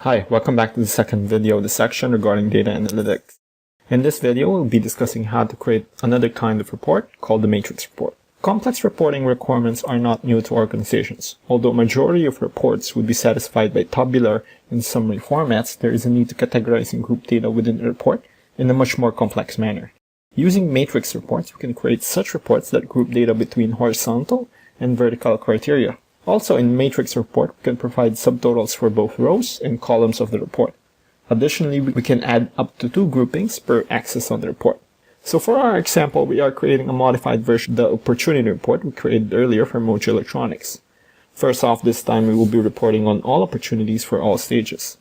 Hi, welcome back to the second video of the section regarding data analytics. In this video, we'll be discussing how to create another kind of report called the matrix report. Complex reporting requirements are not new to organizations. Although majority of reports would be satisfied by tabular and summary formats, there is a need to categorize and group data within a report in a much more complex manner. Using matrix reports, we can create such reports that group data between horizontal and vertical criteria. Also, in matrix report, we can provide subtotals for both rows and columns of the report. Additionally, we can add up to 2 groupings per axis on the report. So for our example, we are creating a modified version of the opportunity report we created earlier for Mojo Electronics. First off, this time we will be reporting on all opportunities for all stages.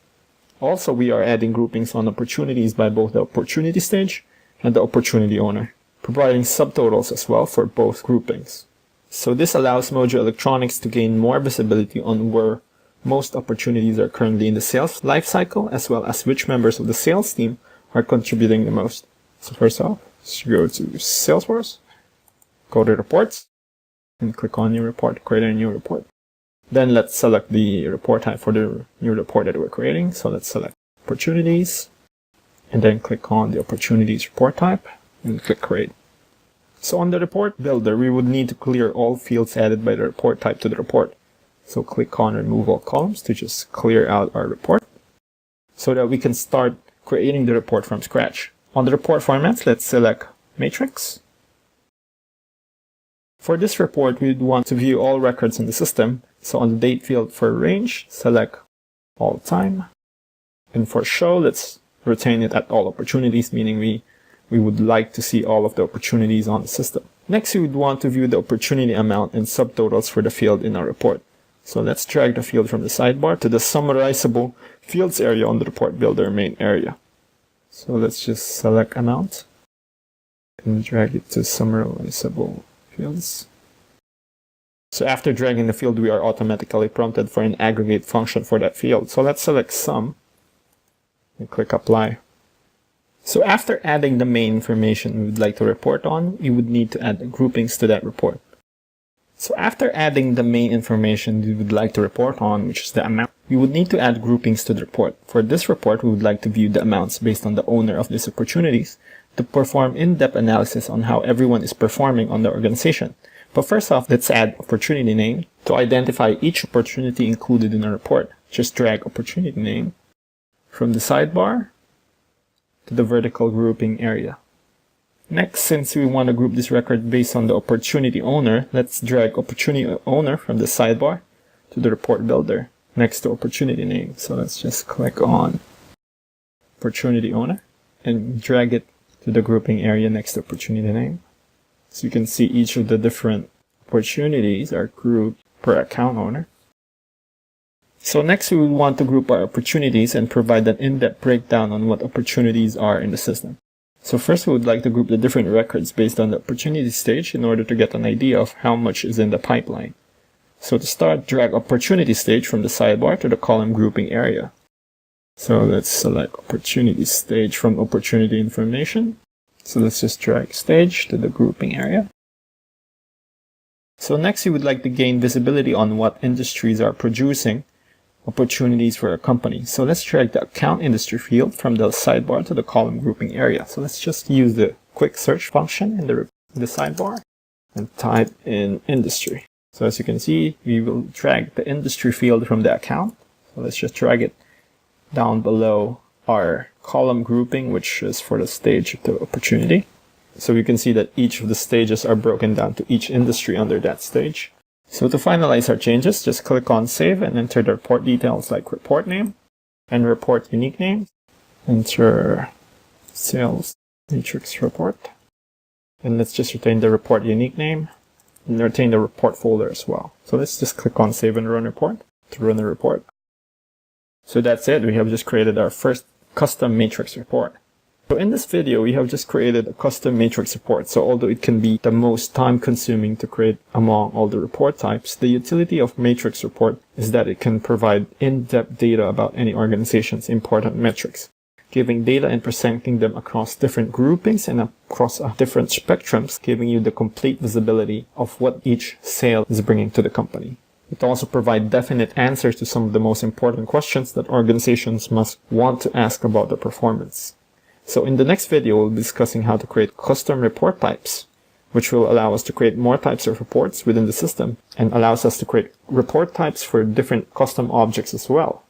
Also, we are adding groupings on opportunities by both the opportunity stage and the opportunity owner, providing subtotals as well for both groupings. So this allows Mojo Electronics to gain more visibility on where most opportunities are currently in the sales lifecycle, as well as which members of the sales team are contributing the most. So first off, let's go to Salesforce, go to Reports, and click on New Report, create a new report. Then let's select the report type for the new report that we're creating. So let's select Opportunities, and then click on the Opportunities report type, and click Create. So on the report builder, we would need to clear all fields added by the report type to the report. So click on Remove All Columns to just clear out our report so that we can start creating the report from scratch. On the report formats, let's select Matrix. For this report, we'd want to view all records in the system. So on the date field for range, select All Time. And for show, let's retain it at all opportunities, meaning we would like to see all of the opportunities on the system. Next, we would want to view the opportunity amount and subtotals for the field in our report. So let's drag the field from the sidebar to the summarizable fields area on the report builder main area. So let's just select amount and drag it to summarizable fields. So after dragging the field, we are automatically prompted for an aggregate function for that field. So let's select sum and click apply. So after adding the main information we would like to report on, we would need to add groupings to that report. So after adding the main information we would like to report on, which is the amount, we would need to add groupings to the report. For this report, we would like to view the amounts based on the owner of these opportunities to perform in-depth analysis on how everyone is performing on the organization. But first off, let's add opportunity name to identify each opportunity included in a report. Just drag opportunity name from the sidebar to the vertical grouping area. Next, since we want to group this record based on the opportunity owner, let's drag opportunity owner from the sidebar to the report builder next to opportunity name. So let's just click on opportunity owner and drag it to the grouping area next to opportunity name. So you can see each of the different opportunities are grouped per account owner. So next, we would want to group our opportunities and provide an in-depth breakdown on what opportunities are in the system. So first, we would like to group the different records based on the opportunity stage in order to get an idea of how much is in the pipeline. So to start, drag opportunity stage from the sidebar to the column grouping area. So let's select opportunity stage from opportunity information. So let's just drag stage to the grouping area. So next, we would like to gain visibility on what industries are producing opportunities for a company. So let's drag the account industry field from the sidebar to the column grouping area. So let's just use the quick search function in the sidebar and type in industry. So as you can see, we will drag the industry field from the account. So let's just drag it down below our column grouping, which is for the stage of the opportunity. So you can see that each of the stages are broken down to each industry under that stage. So to finalize our changes, just click on Save and enter the report details like report name and report unique name. Enter Sales Matrix Report. And let's just retain the report unique name and retain the report folder as well. So let's just click on Save and Run Report to run the report. So that's it. We have just created our first custom matrix report. So in this video, we have just created a custom matrix report. So although it can be the most time consuming to create among all the report types, the utility of matrix report is that it can provide in-depth data about any organization's important metrics, giving data and presenting them across different groupings and across different spectrums, giving you the complete visibility of what each sale is bringing to the company. It also provides definite answers to some of the most important questions that organizations must want to ask about their performance. So in the next video, we'll be discussing how to create custom report types, which will allow us to create more types of reports within the system and allows us to create report types for different custom objects as well.